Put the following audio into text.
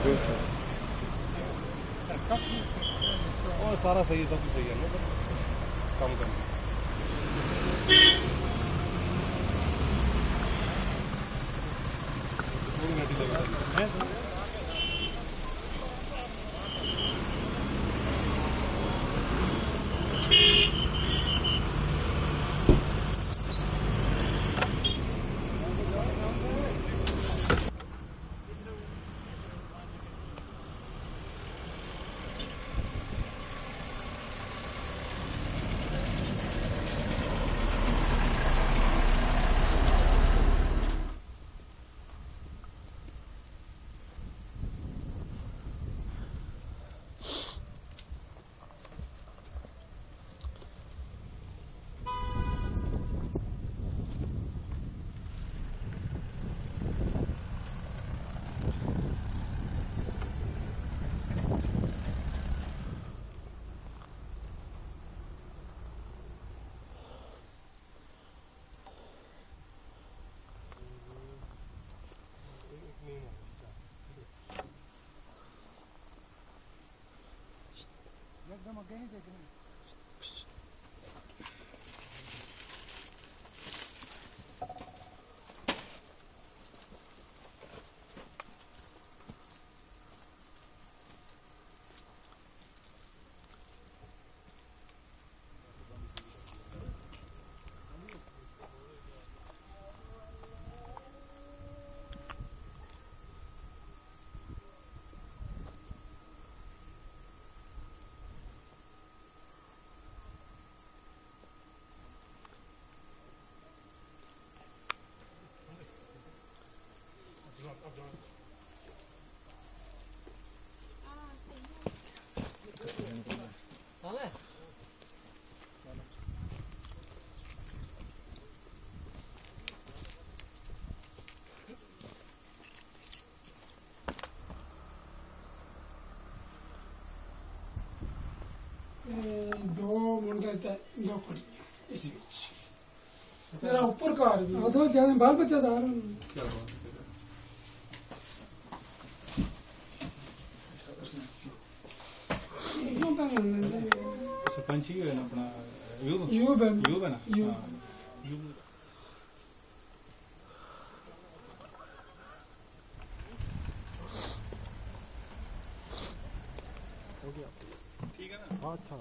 और सारा सही है, सब कुछ सही है ना, काम करना एकदम आगे नहीं देख रहे। दो मुंडे दो कुड़ियां इस बीच मेरा ऊपर का तो क्या बाल बच्चा था सरपंच ही है ना अपना यूब है ना यूब हो गया ठीक है ना। अच्छा